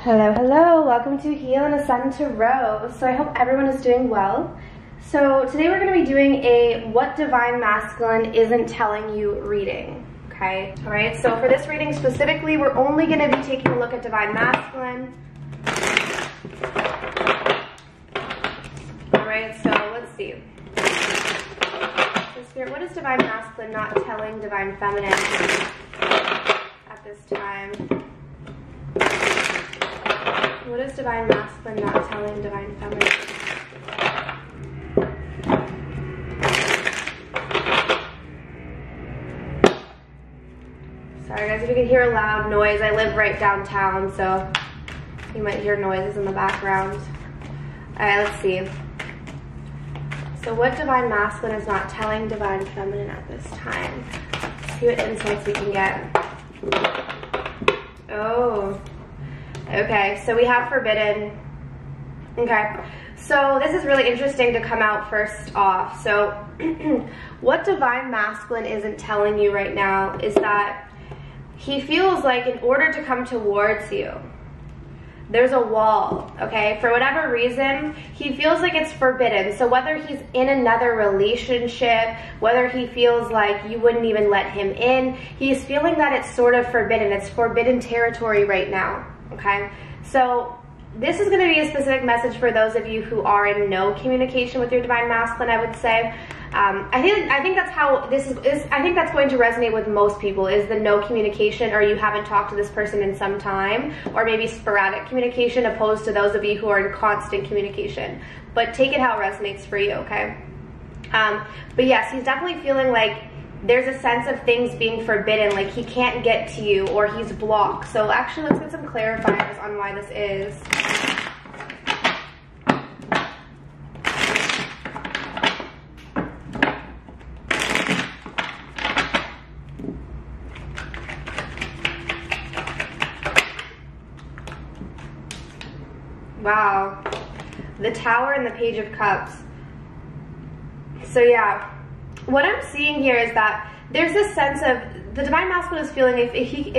Hello, hello. Welcome to Heal and Ascend Tarot. So I hope everyone is doing well. So today we're going to be doing a What Divine Masculine Isn't Telling You reading. Okay? Alright, so for this reading specifically, we're only going to be taking a look at Divine Masculine. Alright, so let's see. So Spirit, what is Divine Masculine not telling Divine Feminine at this time? What is Divine Masculine not telling Divine Feminine? Sorry guys if you can hear a loud noise. I live right downtown, so you might hear noises in the background. Alright, let's see. So what Divine Masculine is not telling Divine Feminine at this time? Let's see what insights we can get. Oh. Okay, so we have Forbidden. Okay, so this is really interesting to come out first off. So what Divine Masculine isn't telling you right now is that he feels like in order to come towards you, there's a wall, okay? For whatever reason, he feels like it's forbidden. So whether he's in another relationship, whether he feels like you wouldn't even let him in, he's feeling that it's sort of forbidden. It's forbidden territory right now. Okay, so this is going to be a specific message for those of you who are in no communication with your Divine Masculine, I would say. I think that's how this is. I think that's going to resonate with most people, is the no communication, or you haven't talked to this person in some time, or maybe sporadic communication, opposed to those of you who are in constant communication. But take it how it resonates for you, okay? But yes, he's definitely feeling like there's a sense of things being forbidden, like he can't get to you or he's blocked. So actually, let's get some clarifiers on why this is. Wow. The Tower and the Page of Cups. So yeah. What I'm seeing here is that there's this sense of the Divine Masculine is feeling if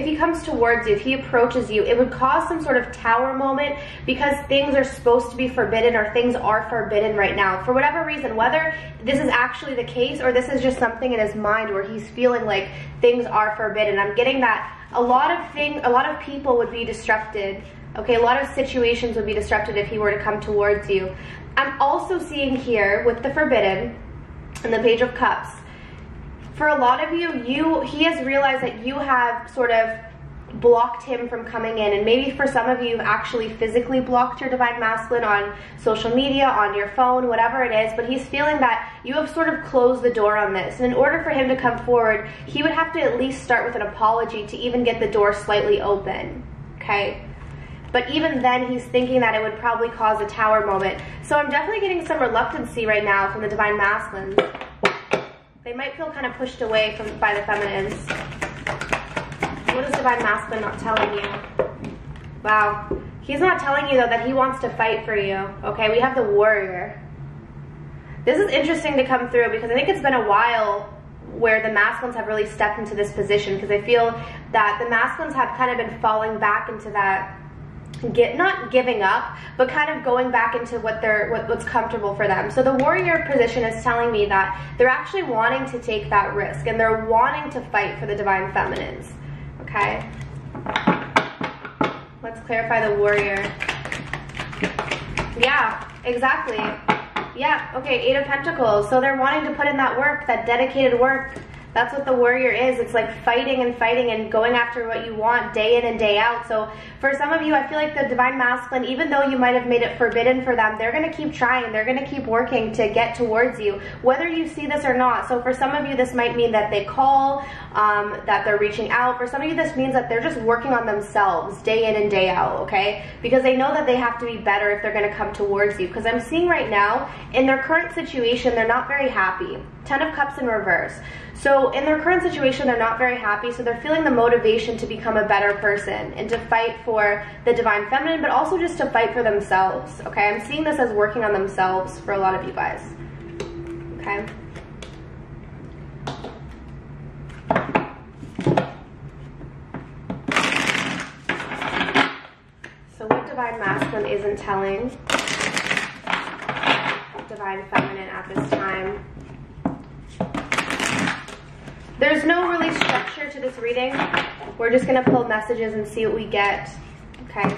he comes towards you, if he approaches you, it would cause some sort of tower moment because things are supposed to be forbidden, or things are forbidden right now. For whatever reason, whether this is actually the case or this is just something in his mind where he's feeling like things are forbidden. I'm getting that a lot of people would be disrupted. Okay, a lot of situations would be disrupted if he were to come towards you. I'm also seeing here with the Forbidden and the Page of Cups, for a lot of you, he has realized that you have sort of blocked him from coming in, and maybe for some of you, you've actually physically blocked your Divine Masculine on social media, on your phone, whatever it is, but he's feeling that you have sort of closed the door on this, and in order for him to come forward, he would have to at least start with an apology to even get the door slightly open, okay? But even then, he's thinking that it would probably cause a tower moment. So I'm definitely getting some reluctancy right now from the Divine Masculines. They might feel kind of pushed away by the Feminines. What is Divine Masculine not telling you? Wow. He's not telling you, though, that he wants to fight for you. Okay, we have the Warrior. This is interesting to come through because I think it's been a while where the Masculines have really stepped into this position, because I feel that the Masculines have kind of been falling back into that, not giving up, but kind of going back into what's comfortable for them. So the Warrior position is telling me that they're actually wanting to take that risk, and they're wanting to fight for the Divine Feminines. Okay? Let's clarify the Warrior. Yeah, exactly. Yeah, okay, Eight of Pentacles. So they're wanting to put in that work, that dedicated work. That's what the Warrior is. It's like fighting and fighting and going after what you want day in and day out. So for some of you, I feel like the Divine Masculine, even though you might have made it forbidden for them, they're going to keep trying. They're going to keep working to get towards you, whether you see this or not. So for some of you, this might mean that they call, that they're reaching out. For some of you, this means that they're just working on themselves day in and day out, okay? Because they know that they have to be better if they're going to come towards you. Because I'm seeing right now, in their current situation, they're not very happy. 10 of Cups in reverse. So in their current situation, they're not very happy, so they're feeling the motivation to become a better person and to fight for the Divine Feminine, but also just to fight for themselves, okay? I'm seeing this as working on themselves for a lot of you guys, okay? So what Divine Masculine isn't telling Divine Feminine at this time? There's no really structure to this reading. We're just going to pull messages and see what we get. Okay.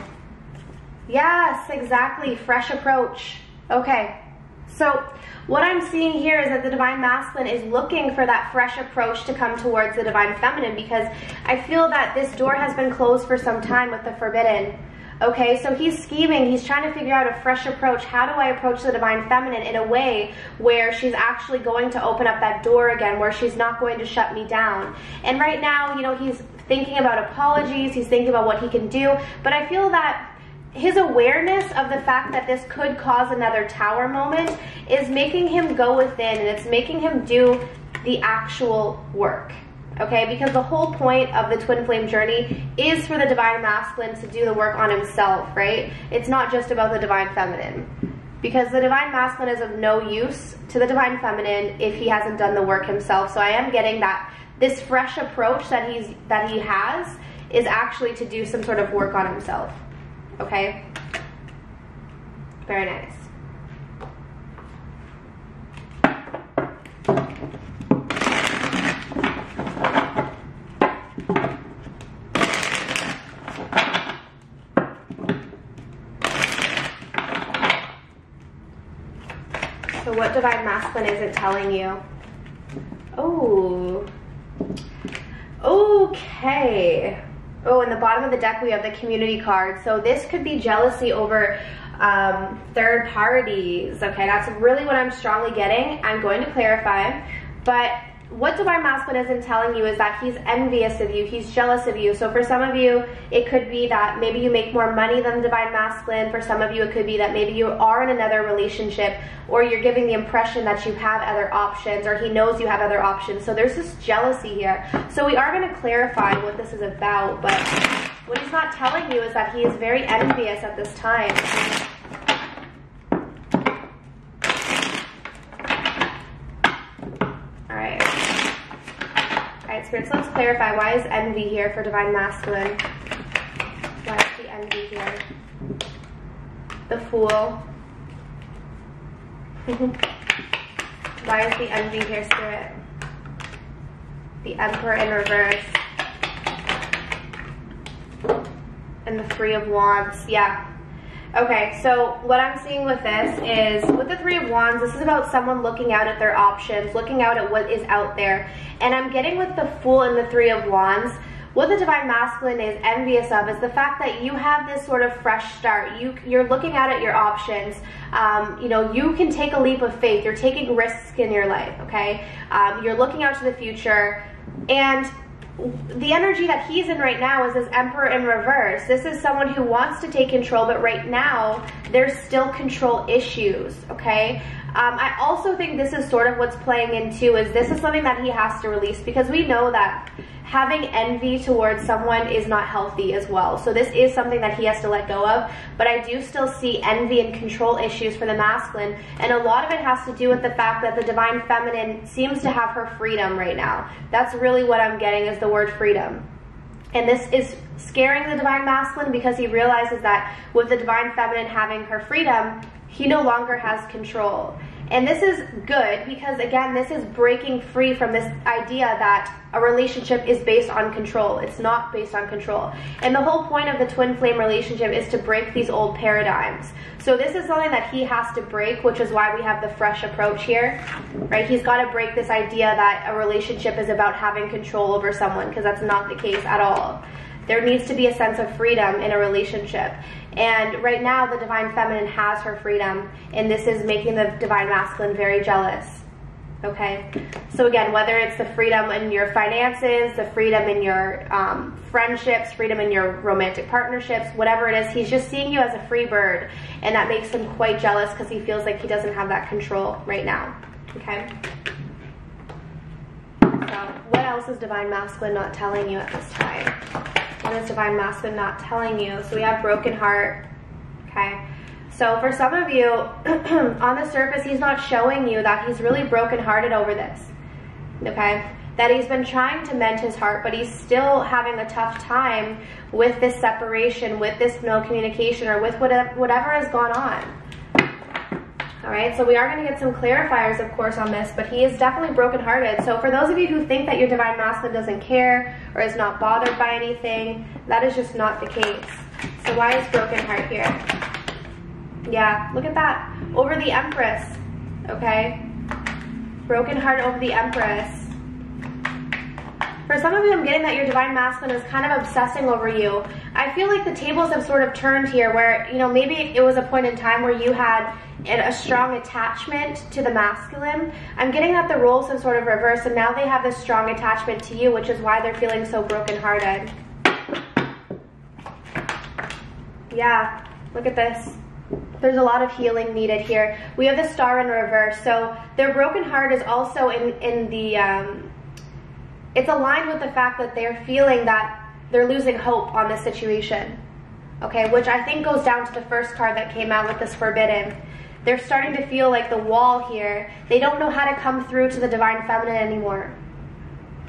Yes, exactly. Fresh approach. Okay. So what I'm seeing here is that the Divine Masculine is looking for that fresh approach to come towards the Divine Feminine, because I feel that this door has been closed for some time with the Forbidden. Okay, so he's scheming, he's trying to figure out a fresh approach. How do I approach the Divine Feminine in a way where she's actually going to open up that door again, where she's not going to shut me down? And right now, you know, he's thinking about apologies, he's thinking about what he can do, but I feel that his awareness of the fact that this could cause another Tower moment is making him go within, and it's making him do the actual work. Okay, because the whole point of the Twin Flame journey is for the Divine Masculine to do the work on himself, right? It's not just about the Divine Feminine. Because the Divine Masculine is of no use to the Divine Feminine if he hasn't done the work himself. So I am getting that this fresh approach that he has is actually to do some sort of work on himself. Okay? Very nice. So what Divine Masculine isn't telling you? Oh. Okay. Oh, in the bottom of the deck we have the Community card. So this could be jealousy over third parties. Okay, that's really what I'm strongly getting. I'm going to clarify. But what Divine Masculine isn't telling you is that he's envious of you, he's jealous of you. So for some of you, it could be that maybe you make more money than the Divine Masculine. For some of you, it could be that maybe you are in another relationship, or you're giving the impression that you have other options, or he knows you have other options. So there's this jealousy here. So we are going to clarify what this is about, but what he's not telling you is that he is very envious at this time. Alright, Spirits, let's clarify. Why is envy here for Divine Masculine? Why is the envy here? The Fool. Why is the envy here, Spirit? The Emperor in reverse. And the Three of Wands. Yeah. Okay, so what I'm seeing with this is, with the Three of Wands, this is about someone looking out at their options, looking out at what is out there. And I'm getting with the Fool and the Three of Wands, what the Divine Masculine is envious of is the fact that you have this sort of fresh start. You're looking out at your options. You know, you can take a leap of faith. You're taking risks in your life, okay? You're looking out to the future. And the energy that he's in right now is this Emperor in reverse. This is someone who wants to take control, but right now there's still control issues, okay? I also think this is sort of what's playing into is this is something that he has to release, because we know that having envy towards someone is not healthy as well. So this is something that he has to let go of, but I do still see envy and control issues for the masculine, and a lot of it has to do with the fact that the Divine Feminine seems to have her freedom right now. That's really what I'm getting, is the word freedom. And this is scaring the Divine Masculine because he realizes that with the Divine Feminine having her freedom, he no longer has control. And this is good because, again, this is breaking free from this idea that a relationship is based on control. It's not based on control. And the whole point of the twin flame relationship is to break these old paradigms. So this is something that he has to break, which is why we have the fresh approach here, right? He's got to break this idea that a relationship is about having control over someone, because that's not the case at all. There needs to be a sense of freedom in a relationship. And right now, the Divine Feminine has her freedom, and this is making the Divine Masculine very jealous. Okay? So again, whether it's the freedom in your finances, the freedom in your friendships, freedom in your romantic partnerships, whatever it is, he's just seeing you as a free bird, and that makes him quite jealous because he feels like he doesn't have that control right now. Okay? So what else is Divine Masculine not telling you at this time? What is Divine Masculine not telling you? So we have broken heart. Okay. So for some of you, on the surface, he's not showing you that he's really brokenhearted over this. Okay. that he's been trying to mend his heart, but he's still having a tough time with this separation, with this no communication, or with whatever has gone on. All right, so we are going to get some clarifiers, of course, on this, but he is definitely brokenhearted. So for those of you who think that your Divine Masculine doesn't care or is not bothered by anything, that is just not the case. So why is broken heart here? Yeah, look at that. Over the Empress, okay? Broken heart over the Empress. For some of you, I'm getting that your Divine Masculine is kind of obsessing over you. I feel like the tables have sort of turned here where, you know, maybe it was a point in time where you had a strong attachment to the masculine. I'm getting that the roles have sort of reversed, and now they have this strong attachment to you, which is why they're feeling so brokenhearted. Yeah, look at this. There's a lot of healing needed here. We have the Star in reverse, so their broken heart is also in the, it's aligned with the fact that they're feeling that they're losing hope on this situation, okay, which I think goes down to the first card that came out with this Forbidden. They're starting to feel like the wall here. They don't know how to come through to the Divine Feminine anymore.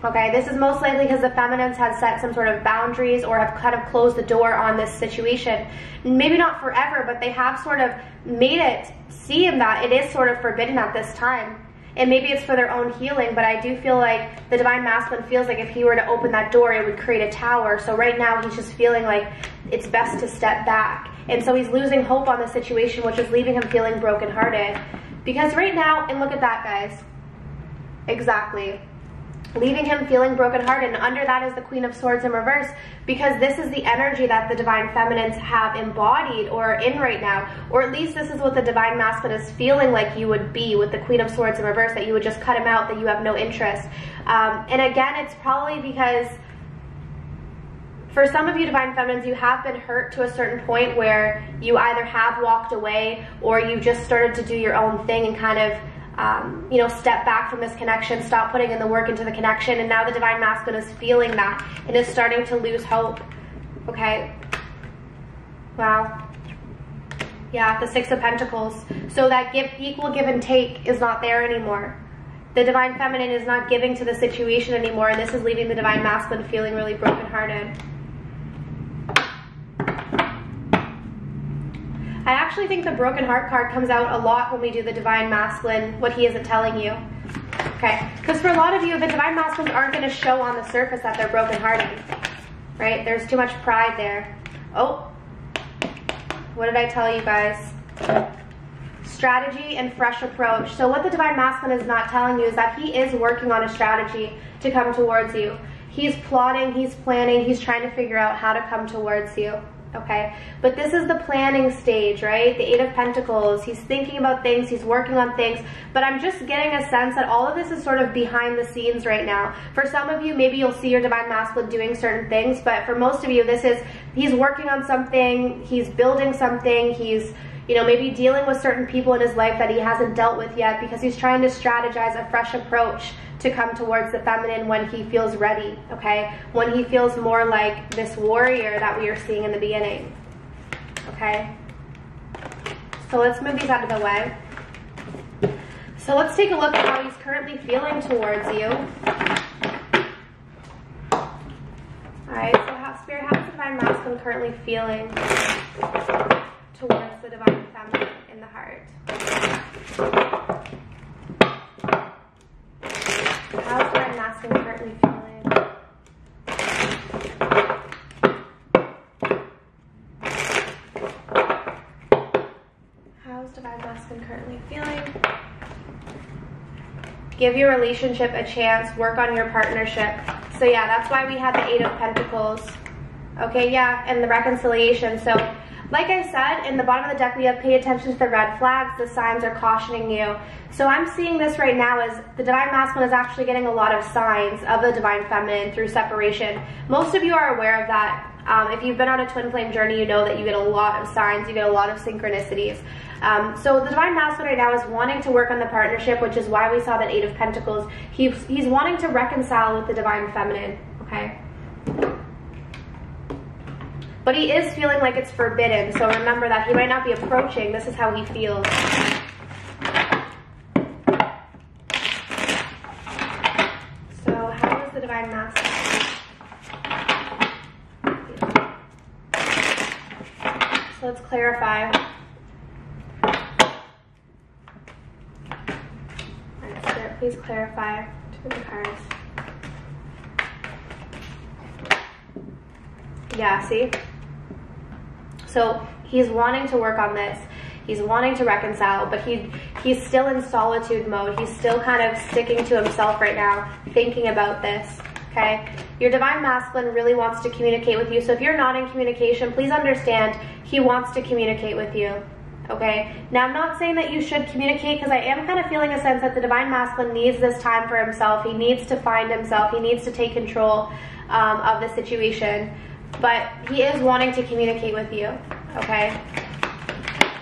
Okay, this is most likely because the feminines have set some sort of boundaries or have kind of closed the door on this situation. Maybe not forever, but they have sort of made it seem that it is sort of forbidden at this time. And maybe it's for their own healing, but I do feel like the Divine Masculine feels like if he were to open that door, it would create a tower. So right now he's just feeling like it's best to step back. And so he's losing hope on the situation, which is leaving him feeling brokenhearted. Because right now, and look at that, guys. Exactly. Leaving him feeling brokenhearted, and under that is the Queen of Swords in reverse, because this is the energy that the Divine Feminines have embodied or in right now, or at least this is what the Divine Masculine is feeling like you would be with the Queen of Swords in reverse, that you would just cut him out, that you have no interest. And again, it's probably because for some of you Divine Feminines, you have been hurt to a certain point where you either have walked away or you just started to do your own thing and kind of you know, step back from this connection, stop putting in the work into the connection, and now the Divine Masculine is feeling that and is starting to lose hope. Okay. Wow. Yeah, the Six of Pentacles. So that equal give and take is not there anymore. The Divine Feminine is not giving to the situation anymore, and this is leaving the Divine Masculine feeling really brokenhearted. I actually think the broken heart card comes out a lot when we do the Divine Masculine, what he isn't telling you. Okay, because for a lot of you, the Divine Masculines aren't going to show on the surface that they're brokenhearted, right? There's too much pride there. Oh, what did I tell you guys? Strategy and fresh approach. So what the Divine Masculine is not telling you is that he is working on a strategy to come towards you. He's plotting, he's planning, he's trying to figure out how to come towards you. Okay, but this is the planning stage, right? The Eight of Pentacles. He's thinking about things, he's working on things, but I'm just getting a sense that all of this is sort of behind the scenes right now. For some of you, maybe you'll see your Divine Masculine doing certain things, but for most of you, this is, he's working on something, he's building something, he's, you know, maybe dealing with certain people in his life that he hasn't dealt with yet because he's trying to strategize a fresh approach to come towards the feminine when he feels ready, okay? When he feels more like this warrior that we are seeing in the beginning, okay? So let's move these out of the way. So let's take a look at how he's currently feeling towards you. All right, so how, Spirit, how is the Divine Masculine currently feeling towards the Divine Feminine in the heart? How's the Divine Masculine currently feeling? How's Divine Masculine currently feeling? Give your relationship a chance. Work on your partnership. So yeah, that's why we had the Eight of Pentacles. Okay, yeah, and the reconciliation. So like I said, in the bottom of the deck, we have pay attention to the red flags. The signs are cautioning you. So I'm seeing this right now as the Divine Masculine is actually getting a lot of signs of the Divine Feminine through separation. Most of you are aware of that. If you've been on a twin flame journey, you know that you get a lot of signs, you get a lot of synchronicities. So the Divine Masculine right now is wanting to work on the partnership, which is why we saw that Eight of Pentacles. He's wanting to reconcile with the Divine Feminine, okay? But he is feeling like it's forbidden, so remember that he might not be approaching. This is how he feels. So let's clarify. Spirit, please clarify to the cards. Yeah, see? So he's wanting to work on this. He's wanting to reconcile, but he's still in solitude mode. He's still kind of sticking to himself right now, thinking about this, okay? Your divine masculine really wants to communicate with you. So if you're not in communication, please understand he wants to communicate with you, okay? Now, I'm not saying that you should communicate, because I am kind of feeling a sense that the divine masculine needs this time for himself. He needs to find himself. He needs to take control of the situation. But he is wanting to communicate with you, okay?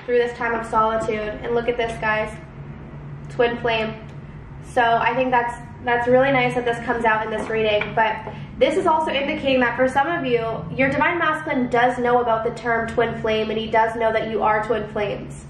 Through this time of solitude. And look at this, guys. Twin flame. So I think that's really nice that this comes out in this reading. But this is also indicating that for some of you, your divine masculine does know about the term twin flame, and he does know that you are twin flames.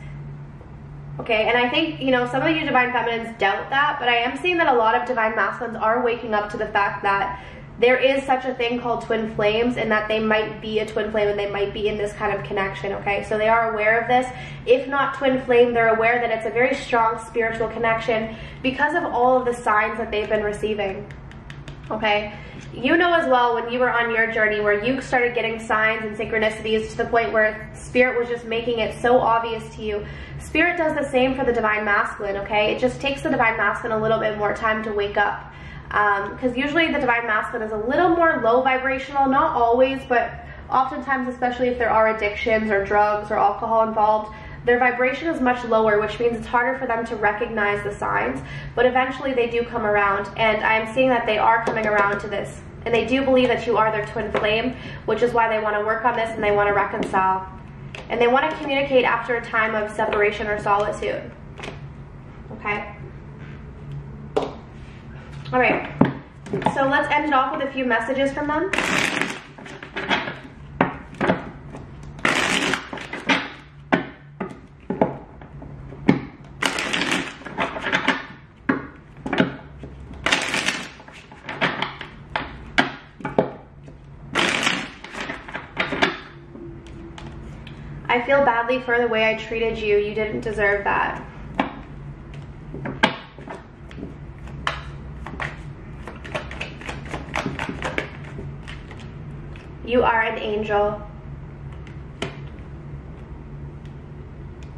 Okay, and I think, you know, some of you divine feminines doubt that, but I am seeing that a lot of divine masculines are waking up to the fact that there is such a thing called twin flames, and that they might be a twin flame and they might be in this kind of connection, okay? So they are aware of this. If not twin flame, they're aware that it's a very strong spiritual connection because of all of the signs that they've been receiving, okay? You know as well, when you were on your journey where you started getting signs and synchronicities to the point where Spirit was just making it so obvious to you. Spirit does the same for the divine masculine, okay? It just takes the divine masculine a little bit more time to wake up. Because usually the divine masculine is a little more low vibrational, not always, but oftentimes, especially if there are addictions or drugs or alcohol involved, their vibration is much lower, which means it's harder for them to recognize the signs, but eventually they do come around, and I'm seeing that they are coming around to this, and they do believe that you are their twin flame, which is why they want to work on this and they want to reconcile, and they want to communicate after a time of separation or solitude, okay? All right, so let's end it off with a few messages from them. I feel badly for the way I treated you. You didn't deserve that. You are an angel.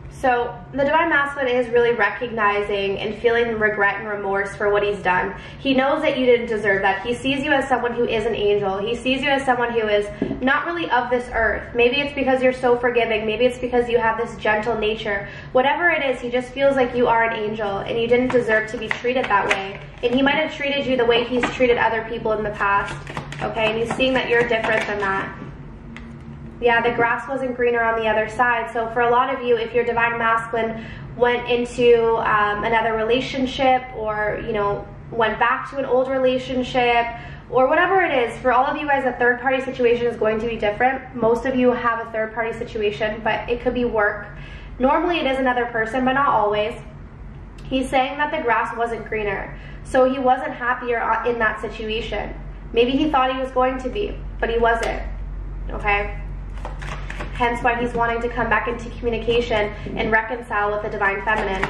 So the divine masculine is really recognizing and feeling regret and remorse for what he's done. He knows that you didn't deserve that. He sees you as someone who is an angel. He sees you as someone who is not really of this earth. Maybe it's because you're so forgiving. Maybe it's because you have this gentle nature. Whatever it is, he just feels like you are an angel and you didn't deserve to be treated that way. And he might have treated you the way he's treated other people in the past. Okay, and he's seeing that you're different than that. Yeah, the grass wasn't greener on the other side. So for a lot of you, if your divine masculine went into another relationship, or, you know, went back to an old relationship, or whatever it is, for all of you guys, a third-party situation is going to be different. Most of you have a third-party situation, but it could be work. Normally it is another person, but not always. He's saying that the grass wasn't greener. So he wasn't happier in that situation. Maybe he thought he was going to be, but he wasn't, okay? Hence why he's wanting to come back into communication and reconcile with the divine feminine.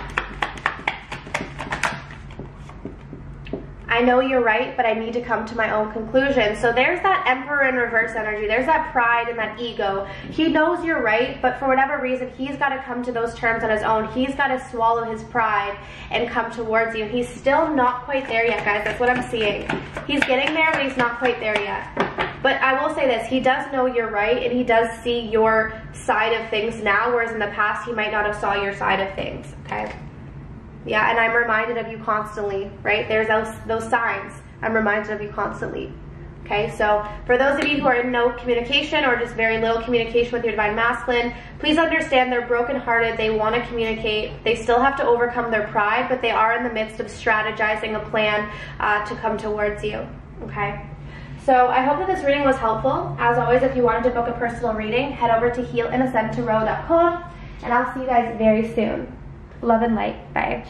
I know you're right, but I need to come to my own conclusion. So there's that Emperor in reverse energy. There's that pride and that ego. He knows you're right, but for whatever reason, he's got to come to those terms on his own. He's got to swallow his pride and come towards you. He's still not quite there yet, guys. That's what I'm seeing. He's getting there, but he's not quite there yet. But I will say this, he does know you're right, and he does see your side of things now, whereas in the past, he might not have saw your side of things, okay? Yeah, and I'm reminded of you constantly, right? There's those signs. I'm reminded of you constantly, okay? So for those of you who are in no communication or just very little communication with your divine masculine, please understand they're brokenhearted. They want to communicate. They still have to overcome their pride, but they are in the midst of strategizing a plan to come towards you, okay? So I hope that this reading was helpful. As always, if you wanted to book a personal reading, head over to healandascendtorow.com, and I'll see you guys very soon. Love and light. Bye.